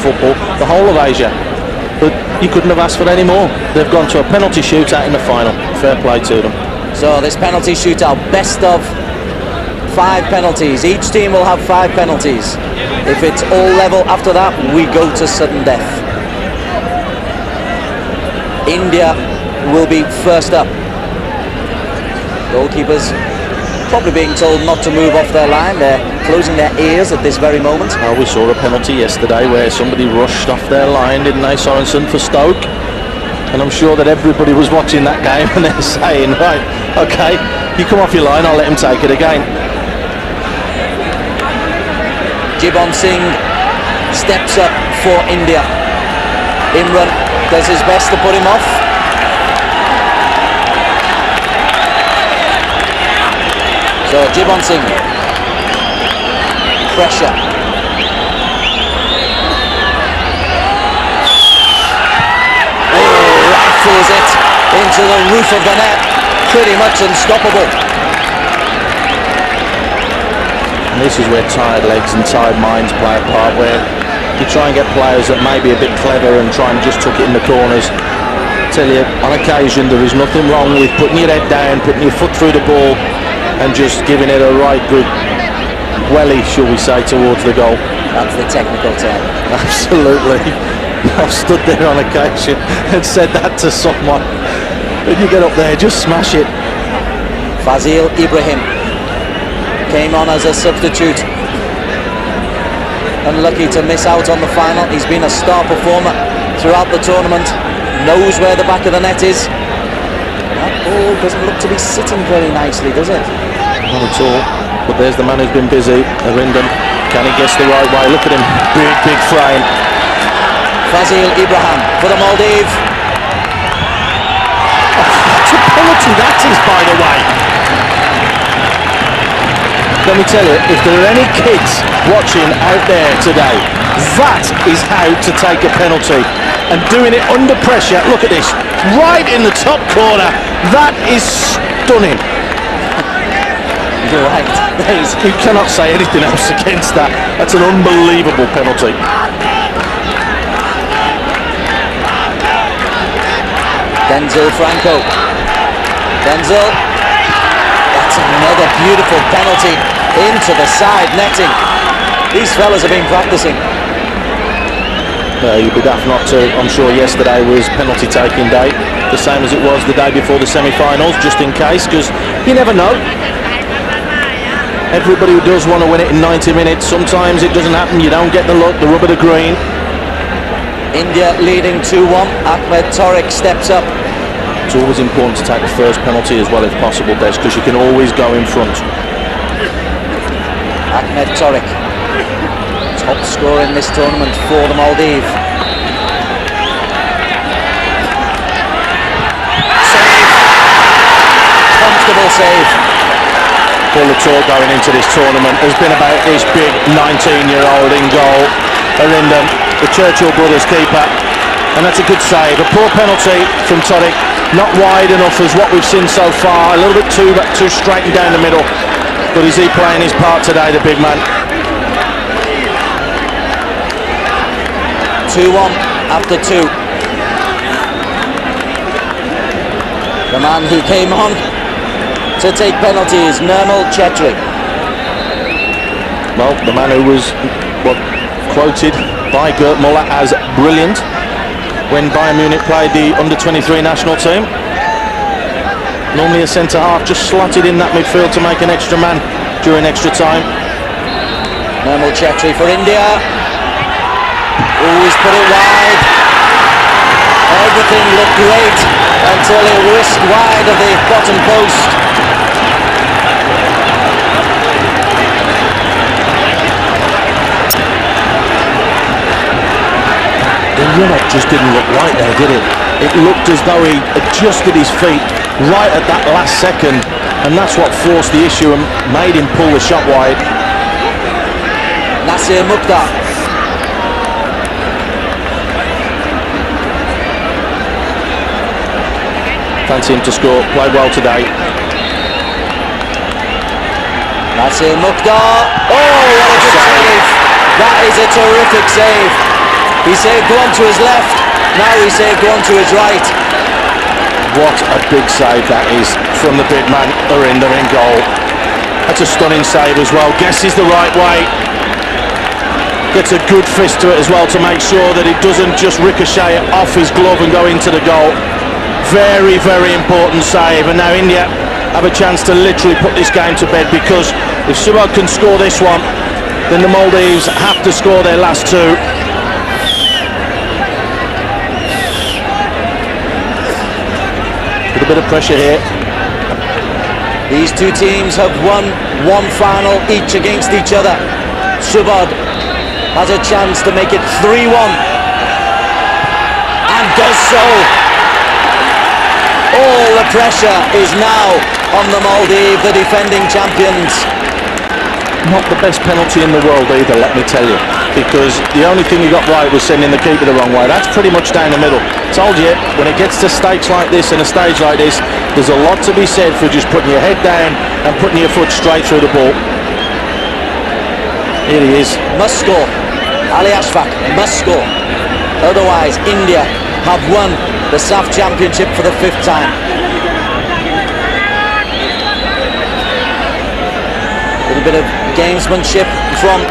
football, the whole of Asia. But you couldn't have asked for any more. They've gone to a penalty shootout in the final. Fair play to them. So this penalty shootout, best of 5 penalties. Each team will have 5 penalties. If it's all level after that, we go to sudden death. India will be first up. Goalkeepers probably being told not to move off their line. They're closing their ears at this very moment. Well, we saw a penalty yesterday where somebody rushed off their line, didn't they, Sorensen, for Stoke? And I'm sure that everybody was watching that game and they're saying, right, okay, you come off your line, I'll let him take it again. JIBON SINGH steps up for India. Imran does his best to put him off. So JIBON SINGH, pressure. Oh, rifles it into the roof of the net, pretty much unstoppable. And this is where tired legs and tired minds play a part, where you try and get players that may be a bit clever and try and just tuck it in the corners. I tell you, on occasion there is nothing wrong with putting your head down, putting your foot through the ball and just giving it a right good welly, shall we say, towards the goal. That's the technical term. Absolutely. I've stood there on occasion and said that to someone. When you get up there, just smash it. Fazil Ibrahim came on as a substitute. Unlucky to miss out on the final. He's been a star performer throughout the tournament. Knows where the back of the net is. That ball doesn't look to be sitting very nicely, does it? Not at all. But there's the man who's been busy, Arindam. Can he guess the right way? Look at him. Big, big frame. Fazil Ibrahim for the Maldives. What a penalty that is, by the way. Let me tell you, if there are any kids watching out there today, that is how to take a penalty. And doing it under pressure, look at this, right in the top corner. That is stunning. You're right. You cannot say anything else against that. That's an unbelievable penalty. DENZIL FRANCO. DENZIL. That's another beautiful penalty into the side netting. These fellas have been practicing. You'd be daft not to. I'm sure yesterday was penalty taking day, the same as it was the day before the semi-finals, just in case, because you never know. Everybody does want to win it in 90 minutes. Sometimes it doesn't happen. You don't get the look, the rub of the green. India leading 2-1. Ahmed Tariq steps up. It's always important to take the first penalty as well if possible, Des, because you can always go in front. Ahmed Tariq, top scorer in this tournament for the Maldives. Save. Comfortable save. All the talk going into this tournament has been about this big 19-year-old in goal, Arindam, the Churchill brothers keeper, and that's a good save. A poor penalty from Tariq, not wide enough as what we've seen so far, a little bit too straight down the middle. But is he playing his part today, the big man? 2-1 after 2. The man who came on to take penalties, NIRMAL CHETRI. Well, the man who was quoted by Gert Muller as brilliant when Bayern Munich played the under-23 national team. Normally a centre-half, just slotted in that midfield to make an extra man during extra time. NIRMAL CHETRI for India. Always put it wide. Everything looked great until it whisked wide of the bottom post. The run-up just didn't look right there, did it? It looked as though he adjusted his feet right at that last second, and that's what forced the issue and made him pull the shot wide. Nasir Mukhtar. Fancy him to score, played well today. Nasir Mukhtar. Oh, what a good save. That is a terrific save. He said go on to his left, now he said go on to his right. What a big save that is from the big man, Arinder, in goal. That's a stunning save as well. Guesses the right way. Gets a good fist to it as well to make sure that it doesn't just ricochet off his glove and go into the goal. Very, very important save. And now India have a chance to literally put this game to bed, because if SUBODH can score this one, then the Maldives have to score their last two. With a bit of pressure here. These two teams have won one final each against each other. SUBODH has a chance to make it 3-1, and does so. All the pressure is now on the Maldives, the defending champions. Not the best penalty in the world either, let me tell you, because the only thing he got right was sending the keeper the wrong way. That's pretty much down the middle. Told you, when it gets to stakes like this and a stage like this, there's a lot to be said for just putting your head down and putting your foot straight through the ball. Here he is. Must score. Ali Ashfaq must score. Otherwise, India have won the SAFF championship for the 5th time. A little bit of gamesmanship from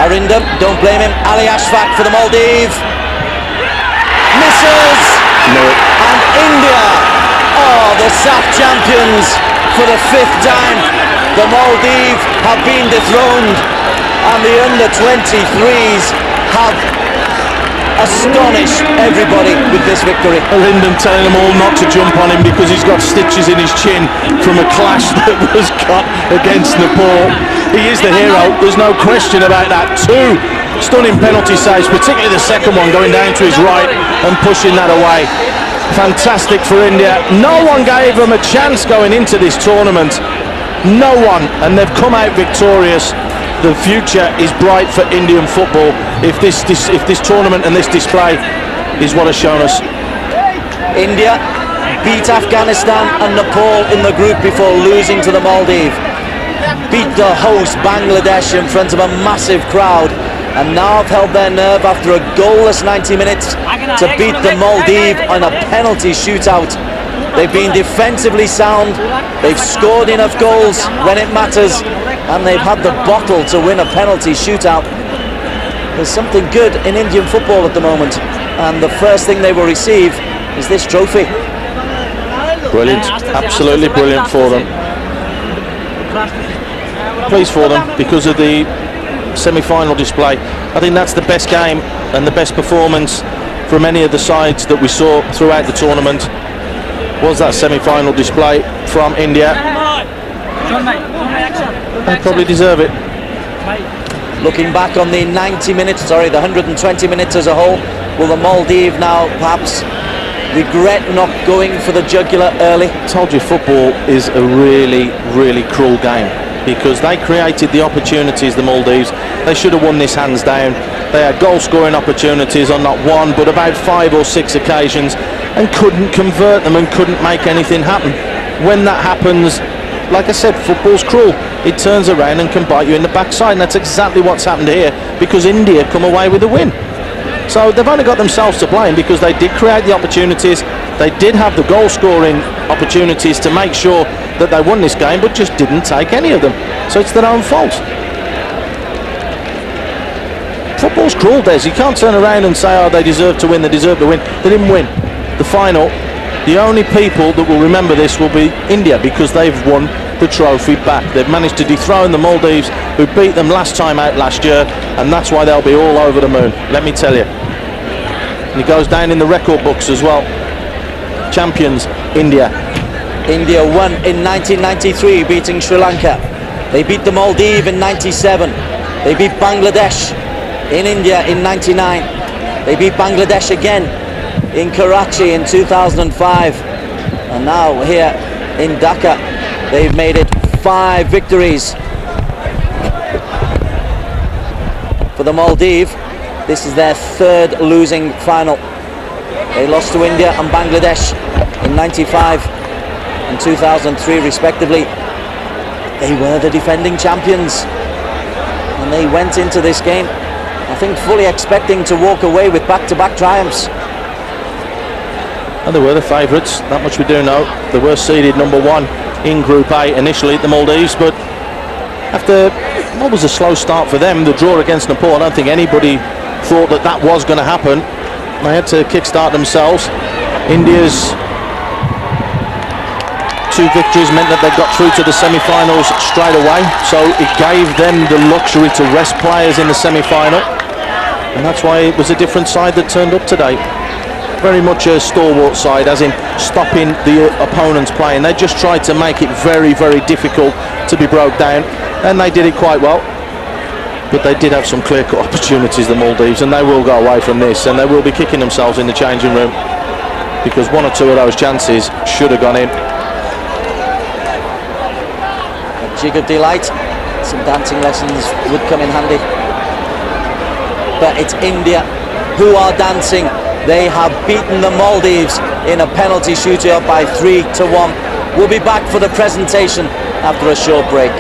Arinder. Don't blame him. Ali Ashfaq for the Maldives. Misses! No. And India are the SAFF champions for the 5th time. The Maldives have been dethroned, and the under-23s have astonished everybody with this victory. Arinder telling them all not to jump on him because he's got stitches in his chin from a clash that was cut against Nepal. He is the hero, there's no question about that. Two stunning penalty saves, particularly the second one going down to his right and pushing that away. Fantastic for India. No one gave them a chance going into this tournament. No one, and they've come out victorious. The future is bright for Indian football if this tournament and this display is what has shown us. India beat Afghanistan and Nepal in the group before losing to the Maldives. Beat the host Bangladesh in front of a massive crowd, and now have held their nerve after a goalless 90 minutes to beat the Maldives on a penalty shootout. They've been defensively sound, they've scored enough goals when it matters, and they've had the bottle to win a penalty shootout. There's something good in Indian football at the moment, and the first thing they will receive is this trophy. Brilliant, absolutely brilliant for them. Pleased for them because of the semi-final display. I think that's the best game and the best performance from any of the sides that we saw throughout the tournament, was that semi-final display from India. They probably deserve it. Looking back on the 90 minutes, sorry, the 120 minutes as a whole, will the Maldives now perhaps regret not going for the jugular early? I told you, football is a really, really cruel game because they created the opportunities, the Maldives. They should have won this hands down. They had goal-scoring opportunities on not one, but about 5 or 6 occasions, and couldn't convert them and couldn't make anything happen. When that happens, like I said, football's cruel. It turns around and can bite you in the backside, and that's exactly what's happened here because India come away with the win. So they've only got themselves to blame because they did create the opportunities, they did have the goal-scoring opportunities to make sure that they won this game, but just didn't take any of them. So it's their own fault. Football's cruel, Des. You can't turn around and say, oh, they deserve to win, they deserve to win. They didn't win. The final, the only people that will remember this will be India because they've won the trophy back. They've managed to dethrone the Maldives, who beat them last time out last year, and that's why they'll be all over the moon, let me tell you. And it goes down in the record books as well. Champions, India. India won in 1993, beating Sri Lanka. They beat the Maldives in 97. They beat Bangladesh in India in 99. They beat Bangladesh again in Karachi in 2005. And now here in Dhaka, they've made it 5 victories. For the Maldives, this is their 3rd losing final. They lost to India and Bangladesh in 95 and 2003 respectively. They were the defending champions, and they went into this game I think fully expecting to walk away with back-to-back triumphs. And they were the favourites, that much we do know. They were seeded number 1 in Group A initially at the Maldives, but after what was a slow start for them, the draw against Nepal, I don't think anybody thought that that was going to happen. They had to kickstart themselves. India's 2 victories meant that they got through to the semi-finals straight away, so it gave them the luxury to rest players in the semi-final, and that's why it was a different side that turned up today. Very much a stalwart side, as in stopping the opponent's play, and they just tried to make it very, very difficult to be broke down, and they did it quite well. But they did have some clear-cut opportunities, the Maldives, and they will go away from this, and they will be kicking themselves in the changing room, because 1 or 2 of those chances should have gone in. A jig of delight. Some dancing lessons would come in handy. But it's India who are dancing. They have beaten the Maldives in a penalty shootout by 3-1. We'll be back for the presentation after a short break.